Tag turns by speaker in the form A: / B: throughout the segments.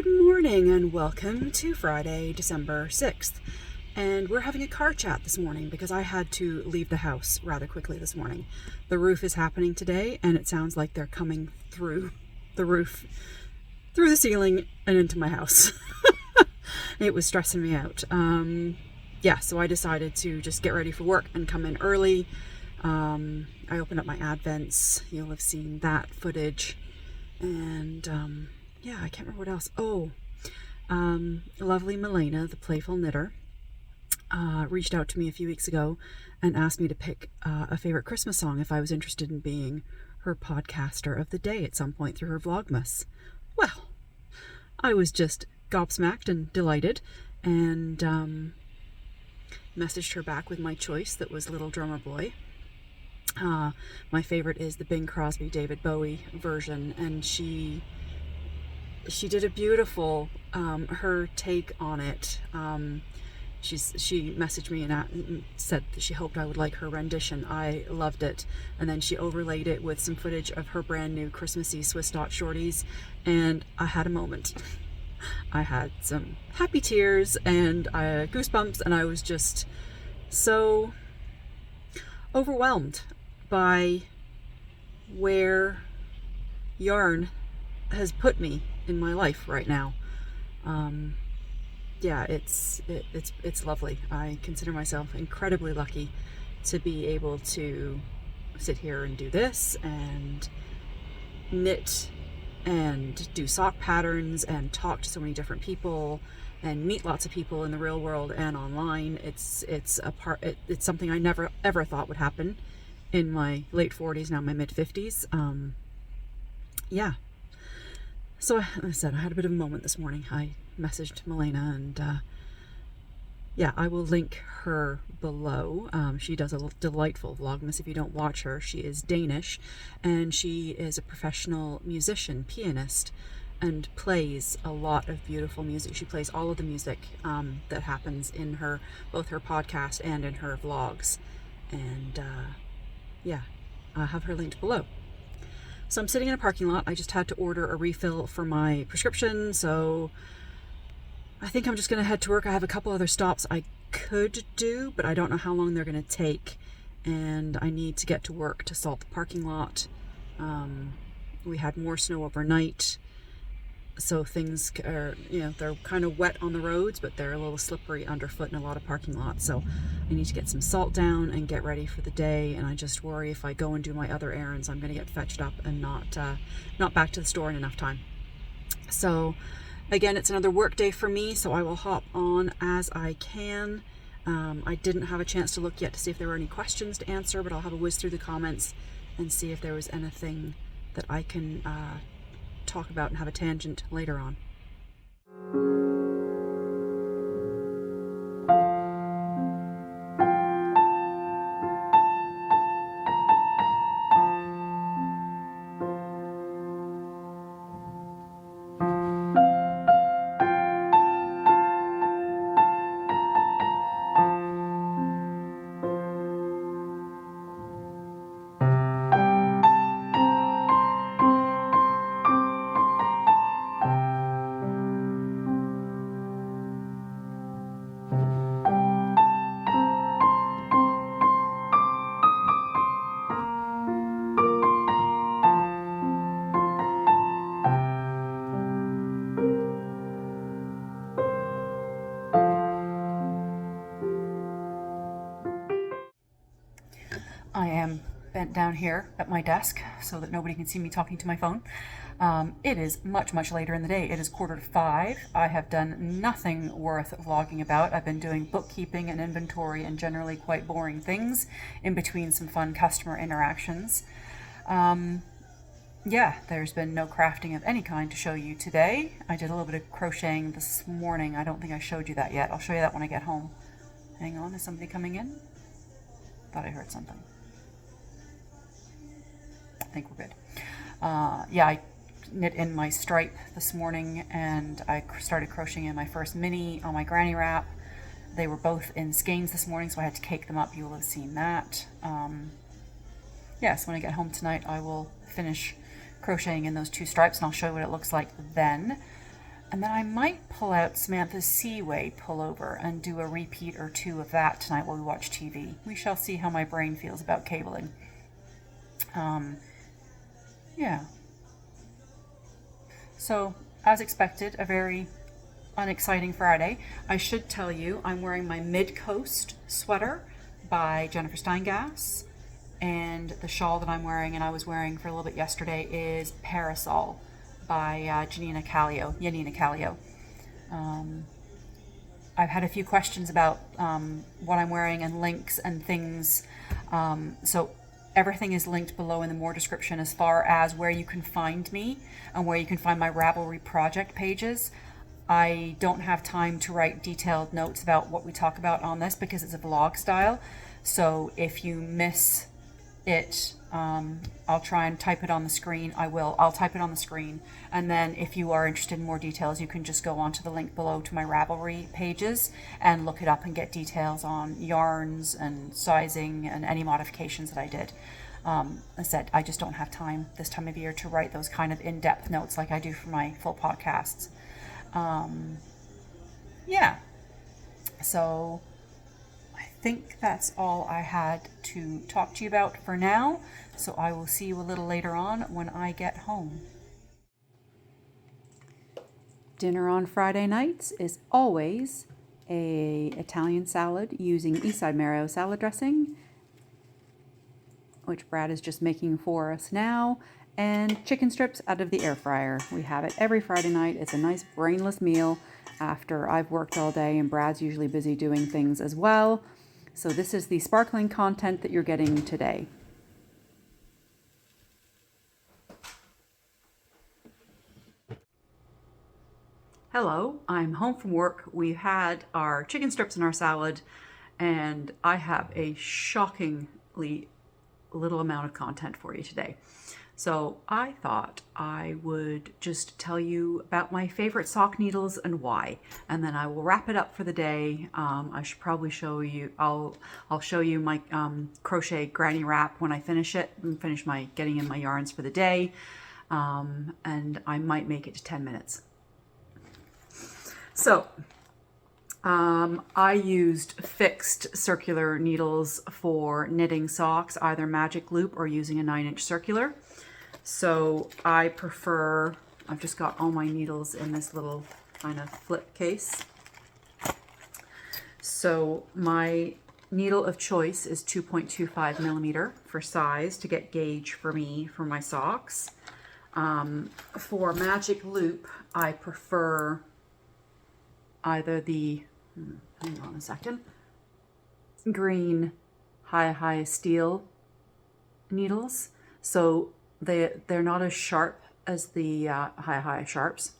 A: Good morning and welcome to Friday, December 6th. And we're having a car chat this morning because I had to leave the house rather quickly this morning. The roof is happening today and it sounds like they're coming through the roof, through the ceiling and into my house. It was stressing me out. So I decided to just get ready for work and come in early. I opened up my Advents. You'll have seen that footage. And I can't remember what else. Lovely Malene, the playful knitter, reached out to me a few weeks ago and asked me to pick a favorite Christmas song if I was interested in being her podcaster of the day at some point through her Vlogmas. Well, I was just gobsmacked and delighted and messaged her back with my choice that was Little Drummer Boy. My favorite is the Bing Crosby David Bowie version, and she did a beautiful her take on it. She messaged me and said that she hoped I would like her rendition. I loved it, and then she overlaid it with some footage of her brand new Christmassy Swiss Dot shorties, and I had a moment. I had some happy tears and goosebumps, and I was just so overwhelmed by where yarn has put me in my life right now. It's lovely. I consider myself incredibly lucky to be able to sit here and do this and knit and do sock patterns and talk to so many different people and meet lots of people in the real world and online. It's something I never ever thought would happen in my late 40s, now my mid 50s. So I said I had a bit of a moment this morning. I messaged Malene and I will link her below. She does a delightful Vlogmas. If you don't watch her, she is Danish and she is a professional musician, pianist, and plays a lot of beautiful music. She plays all of the music that happens in both her podcast and in her vlogs. And I'll have her linked below. So I'm sitting in a parking lot. I just had to order a refill for my prescription, so I think I'm just going to head to work. I have a couple other stops I could do, but I don't know how long they're going to take, and I need to get to work to salt the parking lot. We had more snow overnight, so things are, they're kind of wet on the roads, but they're a little slippery underfoot in a lot of parking lots. So I need to get some salt down and get ready for the day. And I just worry if I go and do my other errands, I'm going to get fetched up and not back to the store in enough time. So again, it's another work day for me, so I will hop on as I can. I didn't have a chance to look yet to see if there were any questions to answer, but I'll have a whiz through the comments and see if there was anything that I can talk about and have a tangent later on. I am bent down here at my desk so that nobody can see me talking to my phone. It is much, much later in the day. It is 4:45. I have done nothing worth vlogging about. I've been doing bookkeeping and inventory and generally quite boring things in between some fun customer interactions. There's been no crafting of any kind to show you today. I did a little bit of crocheting this morning. I don't think I showed you that yet. I'll show you that when I get home. Hang on, is somebody coming in? Thought I heard something. I think we're good. I knit in my stripe this morning and I started crocheting in my first mini on my granny wrap. They were both in skeins this morning, so I had to cake them up. You will have seen that. So when I get home tonight, I will finish crocheting in those two stripes and I'll show you what it looks like then. And then I might pull out Samantha's Seaway pullover and do a repeat or two of that tonight while we watch TV. We shall see how my brain feels about cabling. Yeah. So, as expected, a very unexciting Friday. I should tell you, I'm wearing my Mid-Coast sweater by Jennifer Steingass, and the shawl that I'm wearing and I was wearing for a little bit yesterday is Parasol by Janina Kallio. I've had a few questions about what I'm wearing and links and things, so everything is linked below in the more description as far as where you can find me and where you can find my Ravelry project pages. I don't have time to write detailed notes about what we talk about on this because it's a vlog style. So if you miss it, I'll try and type it on the screen. I'll type it on the screen. And then if you are interested in more details, you can just go onto the link below to my Ravelry pages and look it up and get details on yarns and sizing and any modifications that I did. I said, I just don't have time this time of year to write those kind of in-depth notes like I do for my full podcasts. Yeah, so I think that's all I had to talk to you about for now. So I will see you a little later on when I get home. Dinner on Friday nights is always a Italian salad using Eastside Marrow salad dressing, which Brad is just making for us now, and chicken strips out of the air fryer. We have it every Friday night. It's a nice brainless meal after I've worked all day, and Brad's usually busy doing things as well. So this is the sparkling content that you're getting today. Hello, I'm home from work. We've had our chicken strips and our salad, and I have a shockingly little amount of content for you today. So I thought I would just tell you about my favorite sock needles and why, and then I will wrap it up for the day. I should probably show you, I'll show you my crochet granny wrap when I finish it and finish my getting in my yarns for the day, and I might make it to 10 minutes. So I used fixed circular needles for knitting socks, either magic loop or using a 9-inch circular. So I prefer, I've just got all my needles in this little kind of flip case. So my needle of choice is 2.25 millimeter for size to get gauge for me for my socks. For magic loop, I prefer either the, hang on a second, green high steel needles. So they're not as sharp as the high sharps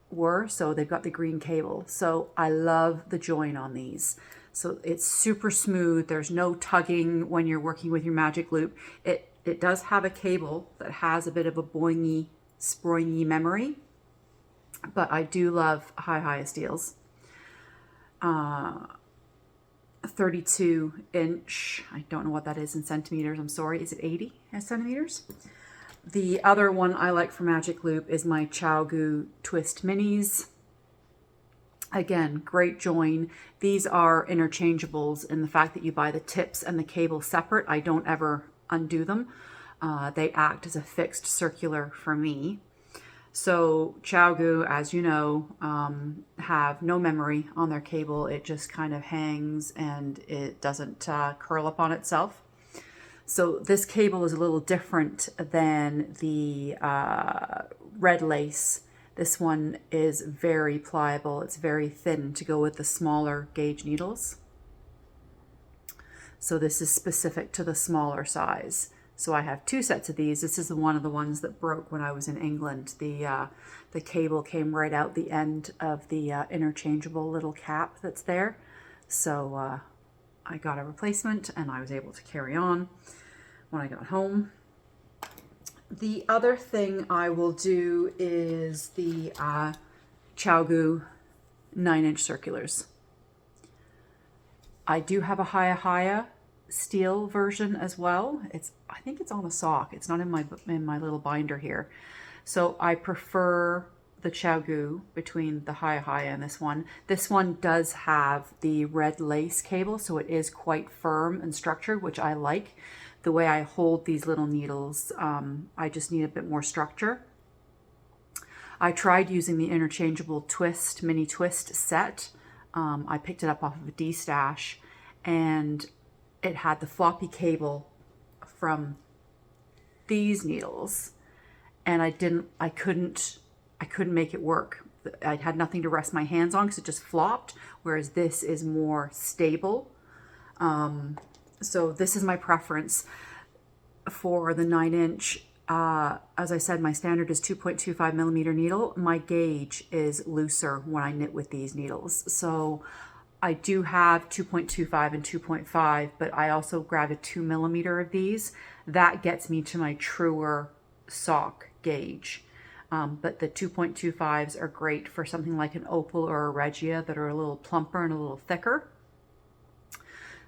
A: were, so they've got the green cable. So I love the join on these. So it's super smooth. There's no tugging when you're working with your magic loop. It does have a cable that has a bit of a boingy, springy memory, but I do love high steels. 32 inch, I don't know what that is in centimeters, I'm sorry. Is it 80 centimeters? The other one I like for magic loop is my ChowGoo Twist Minis. Again, great join. These are interchangeables in the fact that you buy the tips and the cable separate. I don't ever undo them. They act as a fixed circular for me. So ChowGoo, as you know, have no memory on their cable. It just kind of hangs and it doesn't curl up on itself. So this cable is a little different than the red lace. This one is very pliable. It's very thin to go with the smaller gauge needles. So this is specific to the smaller size. So I have two sets of these. This is one of the ones that broke when I was in England. The cable came right out the end of the interchangeable little cap that's there. So I got a replacement and I was able to carry on when I got home. The other thing I will do is the ChowGoo 9-inch circulars. I do have a Hiya steel version as well. I think it's on a sock. It's not in my little binder here. So I prefer the Gu between the Haya and this one. This one does have the red lace cable, so it is quite firm and structured, which I like. The way I hold these little needles, I just need a bit more structure. I tried using the interchangeable twist, mini twist set. I picked it up off of a D-stash, and it had the floppy cable from these needles, and I couldn't make it work. I had nothing to rest my hands on because it just flopped, whereas this is more stable. So this is my preference for the 9-inch. As I said, my standard is 2.25 millimeter needle. My gauge is looser when I knit with these needles. So I do have 2.25 and 2.5, but I also grabbed a 2 millimeter of these. That gets me to my truer sock gauge. But the 2.25s are great for something like an opal or a regia that are a little plumper and a little thicker.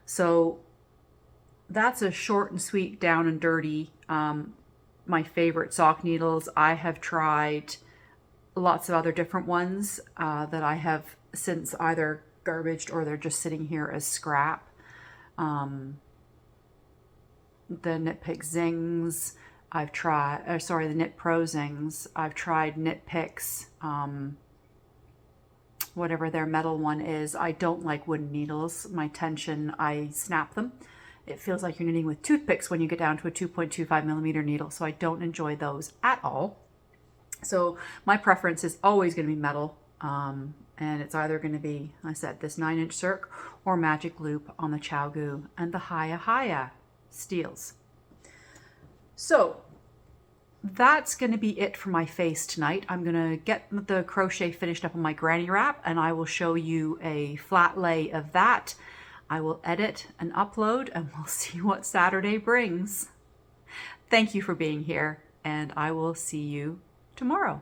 A: So that's a short and sweet, down and dirty, my favorite sock needles. I have tried lots of other different ones that I have since either garbaged or they're just sitting here as scrap. The Knit Pick Zings, I've tried, the Knit Pro Zings, I've tried Knit Picks, whatever their metal one is. I don't like wooden needles. My tension, I snap them. It feels like you're knitting with toothpicks when you get down to a 2.25 millimeter needle, so I don't enjoy those at all. So my preference is always going to be metal, and it's either going to be, I said, this 9-inch circ or magic loop on the Gu and the Haya steels. So that's going to be it for my face tonight. I'm going to get the crochet finished up on my granny wrap, and I will show you a flat lay of that. I will edit and upload, and we'll see what Saturday brings. Thank you for being here, and I will see you tomorrow.